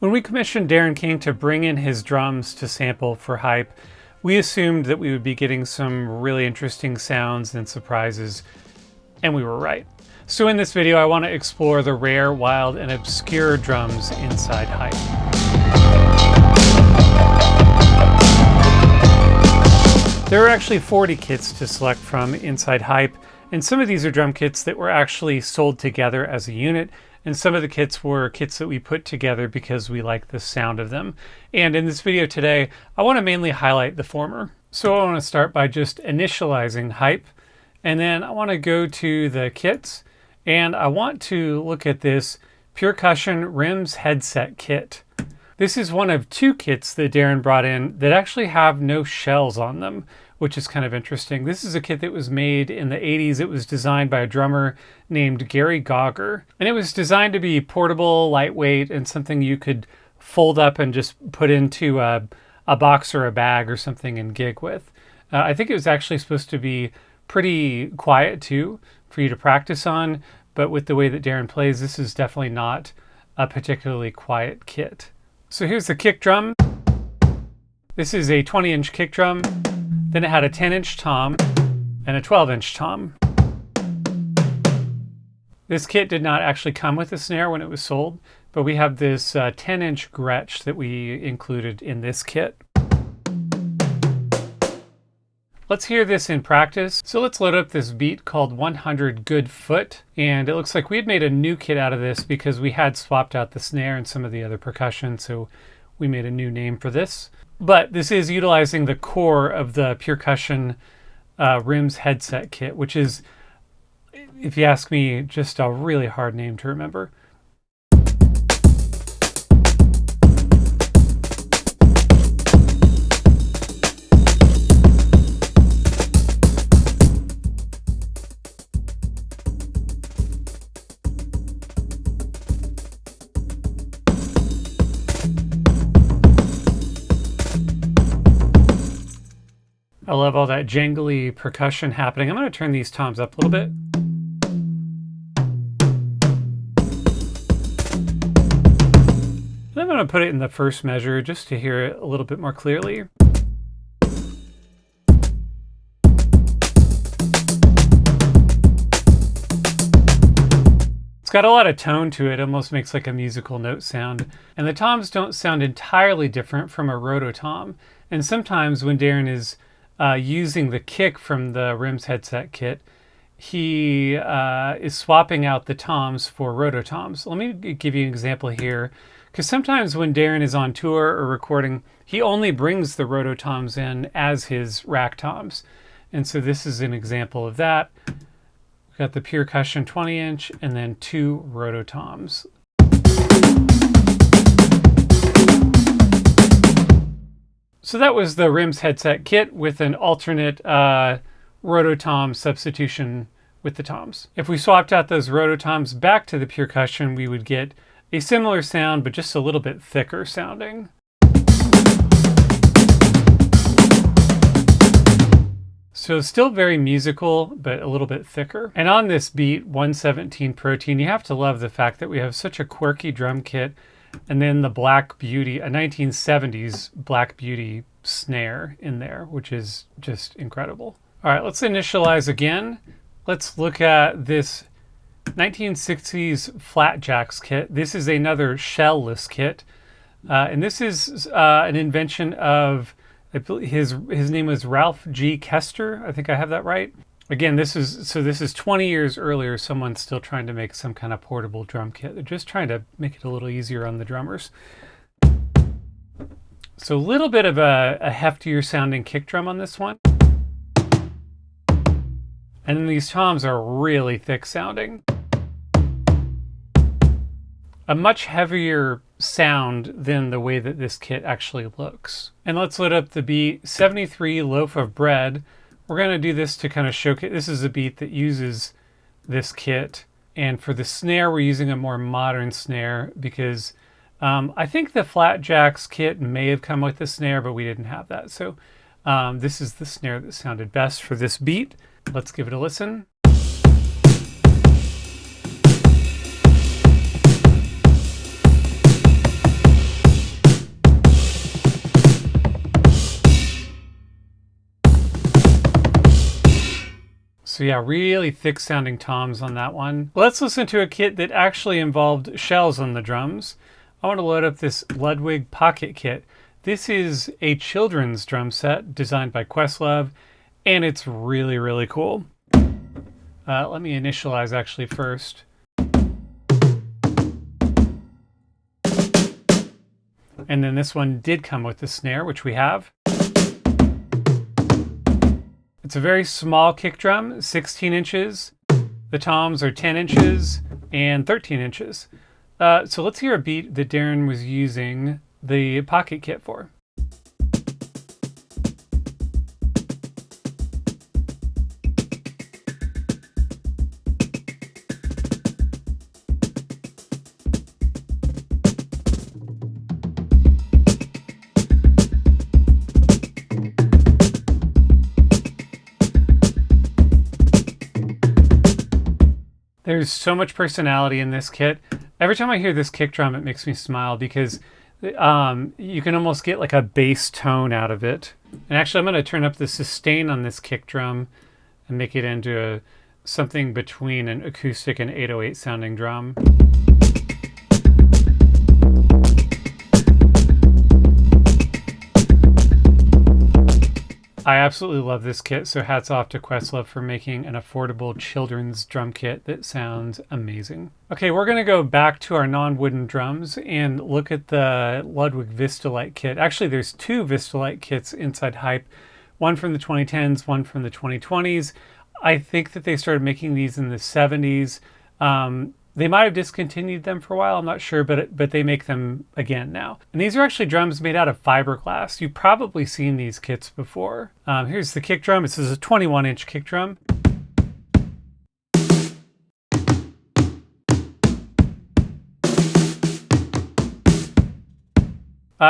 When we commissioned Darren King to bring in his drums to sample for Hype, we assumed that we would be getting some really interesting sounds and surprises, and we were right. So in this video, I want to explore the rare, wild, and obscure drums inside Hype. There are actually 40 kits to select from inside Hype, and some of these are drum kits that were actually sold together as a unit, and some of the kits were kits that we put together because we like the sound of them. And in this video today, I want to mainly highlight the former. So I want to start by just initializing Hype, and then I want to go to the kits, and I want to look at this Percussion Rims Headset Kit. This is one of two kits that Darren brought in that actually have no shells on them, which is kind of interesting. This is a kit that was made in the 80s. It was designed by a drummer named Gary Gauger. And it was designed to be portable, lightweight, and something you could fold up and just put into a box or a bag or something and gig with. I think it was actually supposed to be pretty quiet too, for you to practice on. But with the way that Darren plays, this is definitely not a particularly quiet kit. So here's the kick drum. This is a 20-inch kick drum. Then it had a 10-inch tom and a 12-inch tom. This kit did not actually come with a snare when it was sold, but we have this 10-inch Gretsch that we included in this kit. Let's hear this in practice. So let's load up this beat called 100 Good Foot. And it looks like we had made a new kit out of this because we had swapped out the snare and some of the other percussion. So we made a new name for this. But this is utilizing the core of the Percussion Rims Headset Kit, which is, if you ask me, just a really hard name to remember. I love all that jangly percussion happening. I'm going to turn these toms up a little bit. And I'm going to put it in the first measure just to hear it a little bit more clearly. It's got a lot of tone to it, almost makes like a musical note sound. And the toms don't sound entirely different from a Roto tom. And sometimes when Darren is using the kick from the Rims Headset Kit, he is swapping out the toms for Roto toms. Let me give you an example here, because sometimes when Darren is on tour or recording, he only brings the Roto toms in as his rack toms. And so this is an example of that. We've got the Percussion 20-inch and then two Roto toms. So that was the Rims Headset Kit with an alternate Roto tom substitution with the toms. If we swapped out those Roto toms back to the Percussion, we would get a similar sound, but just a little bit thicker sounding. So still very musical, but a little bit thicker. And on this beat, 117 protein, you have to love the fact that we have such a quirky drum kit. And then the Black Beauty, a 1970s Black Beauty snare in there, which is just incredible. All right, let's initialize again. Let's look at this 1960s Flatjacks kit. This is another shell-less kit. And this is an invention of, I believe his name was Ralph G. Kester. I think I have that right. Again, this is 20 years earlier. Someone's still trying to make some kind of portable drum kit. They're just trying to make it a little easier on the drummers. So a little bit of a heftier sounding kick drum on this one. And then these toms are really thick sounding. A much heavier sound than the way that this kit actually looks. And let's load up the beat 73 Loaf of Bread. We're going to do this to kind of showcase. This is a beat that uses this kit. And for the snare, we're using a more modern snare because I think the Flatjacks kit may have come with the snare, but we didn't have that. So this is the snare that sounded best for this beat. Let's give it a listen. So yeah, really thick sounding toms on that one. Let's listen to a kit that actually involved shells on the drums. I want to load up this Ludwig Pocket kit. This is a children's drum set designed by Questlove, and it's really, really cool. Let me initialize actually first. And then this one did come with the snare, which we have. It's a very small kick drum, 16 inches. The toms are 10 inches and 13 inches. So let's hear a beat that Darren was using the pocket kit for. There's so much personality in this kit. Every time I hear this kick drum, it makes me smile because you can almost get like a bass tone out of it. And actually, I'm going to turn up the sustain on this kick drum and make it into something between an acoustic and 808 sounding drum. I absolutely love this kit, so hats off to Questlove for making an affordable children's drum kit that sounds amazing. Okay, we're going to go back to our non-wooden drums and look at the Ludwig Vistalite kit. Actually, there's two Vistalite kits inside Hype, one from the 2010s, one from the 2020s. I think that they started making these in the 70s. They might have discontinued them for a while, I'm not sure, but they make them again now. And these are actually drums made out of fiberglass. You've probably seen these kits before. Here's the kick drum. This is a 21-inch kick drum.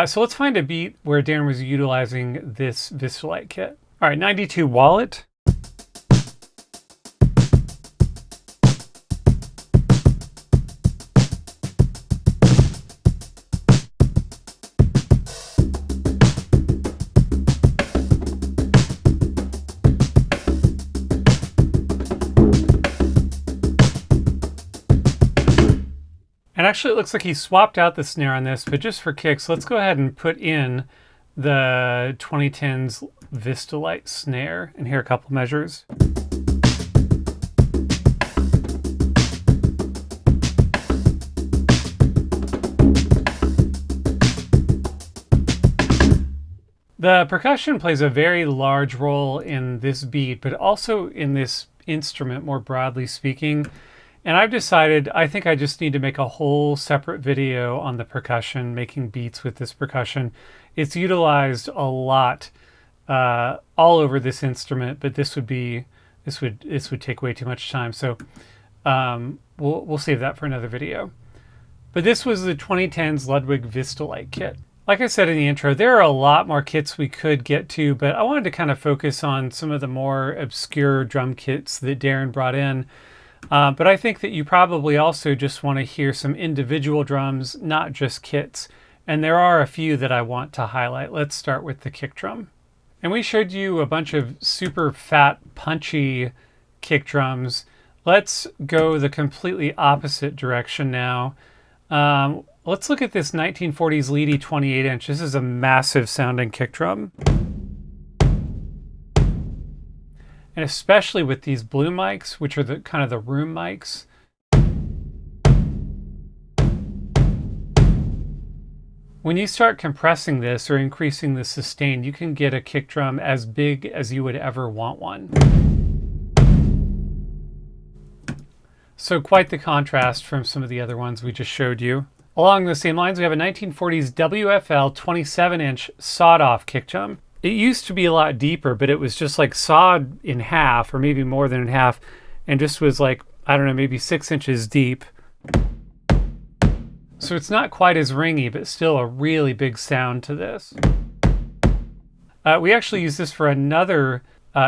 So let's find a beat where Darren was utilizing this Vistalite kit. All right, 92 Wallet. And actually it looks like he swapped out the snare on this, but just for kicks, let's go ahead and put in the 2010s Vistalite snare and hear a couple measures. The percussion plays a very large role in this beat, but also in this instrument more broadly speaking. And I've decided, I think I just need to make a whole separate video on the percussion, making beats with this percussion. It's utilized a lot all over this instrument, but this would take way too much time. So we'll save that for another video. But this was the 2010s Ludwig Vistalite kit. Like I said in the intro, there are a lot more kits we could get to, but I wanted to kind of focus on some of the more obscure drum kits that Darren brought in. But I think that you probably also just want to hear some individual drums, not just kits. And there are a few that I want to highlight. Let's start with the kick drum. And we showed you a bunch of super fat, punchy kick drums. Let's go the completely opposite direction now. Let's look at this 1940s Leedy 28-inch. This is a massive sounding kick drum. And especially with these blue mics, which are the kind of the room mics. When you start compressing this or increasing the sustain, you can get a kick drum as big as you would ever want one. So quite the contrast from some of the other ones we just showed you. Along the same lines, we have a 1940s WFL 27-inch sawed-off kick drum. It used to be a lot deeper, but it was just like sawed in half, or maybe more than in half, and just was like, I don't know, maybe 6 inches deep. So it's not quite as ringy, but still a really big sound to this. We actually used this for another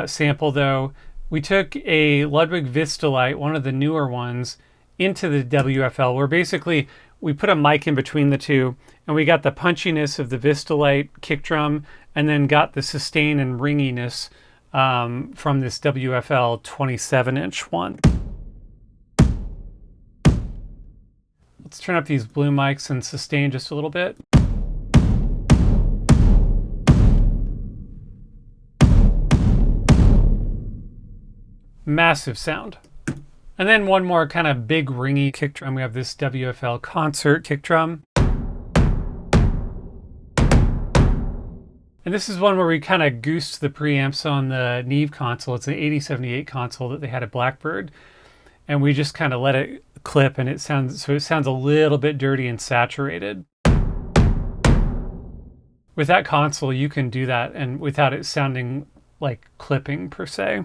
sample, though. We took a Ludwig Vistalite, one of the newer ones, into the WFL, where basically we put a mic in between the two, and we got the punchiness of the Vistalite kick drum, and then got the sustain and ringiness from this WFL 27-inch one. Let's turn up these blue mics and sustain just a little bit. Massive sound. And then one more kind of big ringy kick drum. We have this WFL concert kick drum. And this is one where we kind of goosed the preamps on the Neve console. It's an 8078 console that they had at Blackbird. And we just kind of let it clip, and it sounds a little bit dirty and saturated. With that console, you can do that and without it sounding like clipping per se.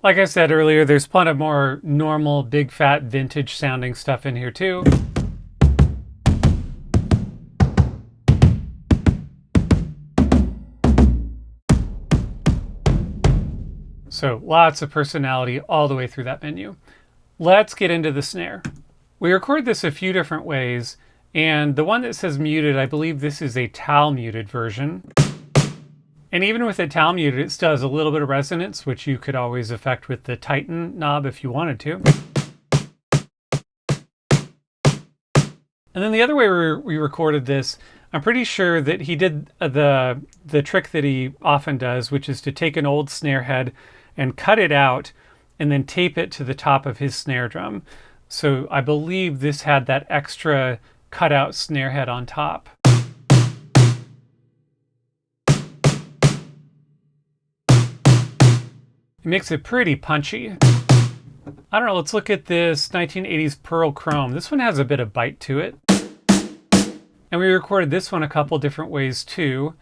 Like I said earlier, there's plenty of more normal, big fat vintage sounding stuff in here too. So lots of personality all the way through that menu. Let's get into the snare. We record this a few different ways, and the one that says muted, I believe this is a tal muted version. And even with a tal muted, it still has a little bit of resonance, which you could always affect with the Tighten knob if you wanted to. And then the other way we recorded this, I'm pretty sure that he did the trick that he often does, which is to take an old snare head and cut it out and then tape it to the top of his snare drum. So I believe this had that extra cutout snare head on top. It makes it pretty punchy. I don't know, let's look at this 1980s Pearl Chrome. This one has a bit of bite to it. And we recorded this one a couple different ways too.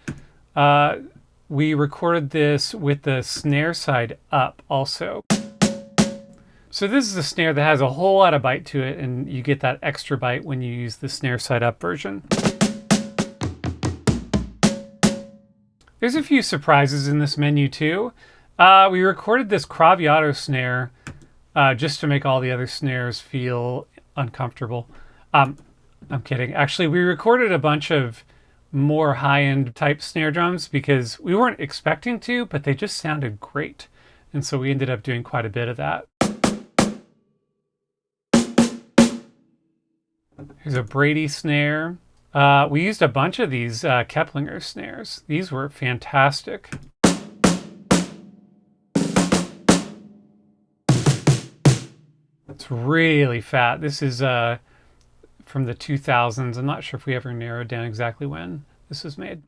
We recorded this with the snare side up also. So this is a snare that has a whole lot of bite to it, and you get that extra bite when you use the snare side up version. There's a few surprises in this menu too. We recorded this Craviotto snare just to make all the other snares feel uncomfortable. I'm kidding. Actually, we recorded a bunch of more high-end type snare drums because we weren't expecting to, but they just sounded great. And so we ended up doing quite a bit of that. Here's a Brady snare. We used a bunch of these Keplinger snares. These were fantastic. It's really fat. This is from the 2000s. I'm not sure if we ever narrowed down exactly when this was made.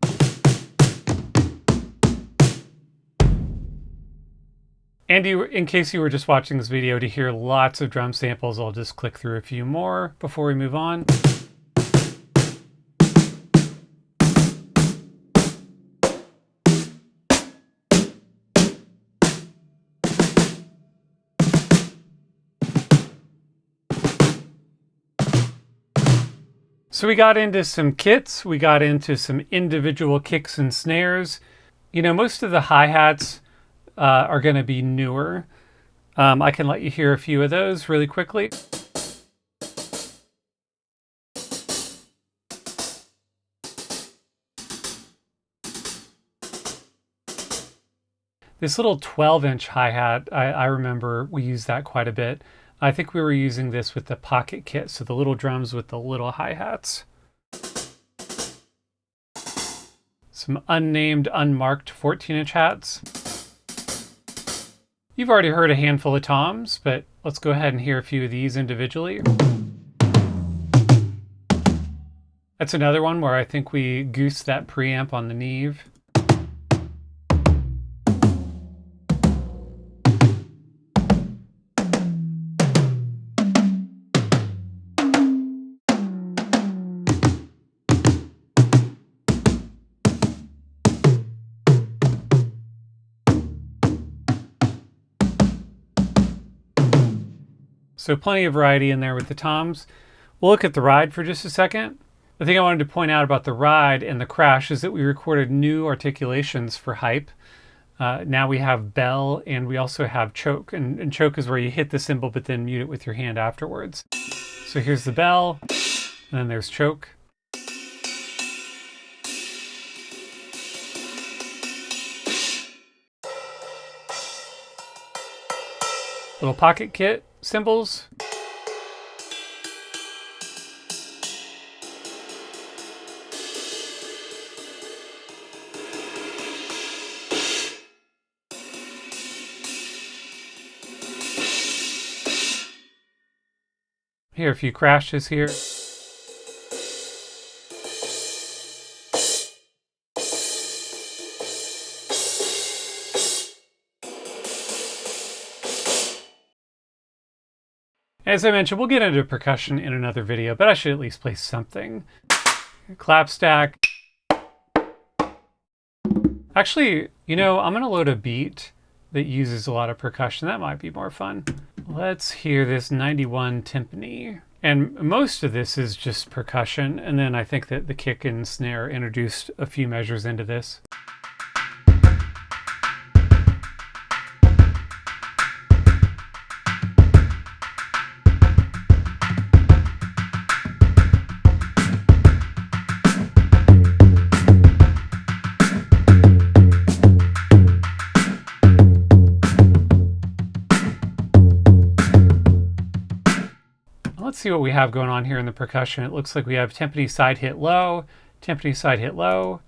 And in case you were just watching this video to hear lots of drum samples, I'll just click through a few more before we move on. So we got into some kits, we got into some individual kicks and snares. You know, most of the hi-hats are going to be newer. I can let you hear a few of those really quickly. This little 12-inch hi-hat, I remember we used that quite a bit. I think we were using this with the pocket kit, so the little drums with the little hi-hats. Some unnamed, unmarked 14-inch hats. You've already heard a handful of toms, but let's go ahead and hear a few of these individually. That's another one where I think we goosed that preamp on the Neve. So plenty of variety in there with the toms. We'll look at the ride for just a second. The thing I wanted to point out about the ride and the crash is that we recorded new articulations for hype. Now we have bell and we also have choke. And choke is where you hit the cymbal but then mute it with your hand afterwards. So here's the bell, and then there's choke. Little pocket kit cymbals. Here, a few crashes here. As I mentioned, we'll get into percussion in another video, but I should at least play something. Clap stack. Actually, you know, I'm gonna load a beat that uses a lot of percussion. That might be more fun. Let's hear this 91 timpani. And most of this is just percussion. And then I think that the kick and snare introduced a few measures into this. Let's see what we have going on here in the percussion. It looks like we have timpani side hit low, timpani side hit low,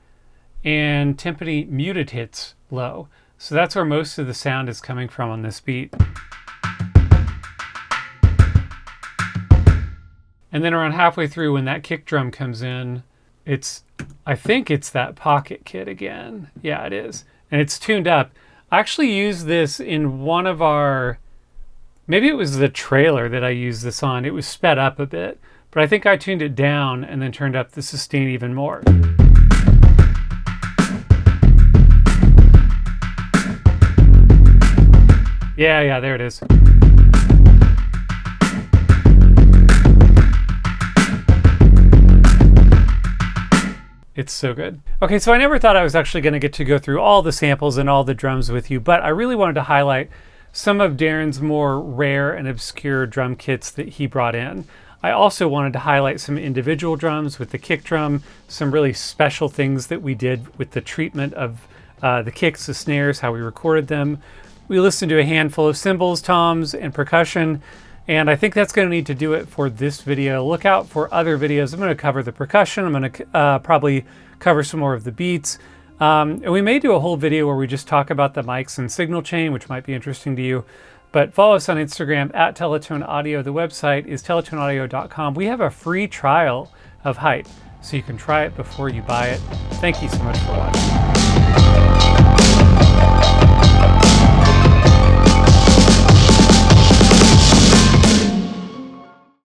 and timpani muted hits low. So that's where most of the sound is coming from on this beat. And then around halfway through when that kick drum comes in, I think it's that pocket kit again. Yeah, it is. And it's tuned up. I actually used this in one of our, maybe it was the trailer that I used this on. It was sped up a bit, but I think I tuned it down and then turned up the sustain even more. Yeah, there it is. It's so good. Okay, so I never thought I was actually going to get to go through all the samples and all the drums with you, but I really wanted to highlight some of Darren's more rare and obscure drum kits that he brought in. I also wanted to highlight some individual drums with the kick drum, some really special things that we did with the treatment of the kicks, the snares, how we recorded them. We listened to a handful of cymbals, toms, and percussion, and I think that's going to need to do it for this video. Look out for other videos. I'm going to cover the percussion. I'm going to probably cover some more of the beats. And we may do a whole video where we just talk about the mics and signal chain, which might be interesting to you. But follow us on Instagram at Teletone Audio. The website is teletoneaudio.com. We have a free trial of Hype, so you can try it before you buy it. Thank you so much for watching.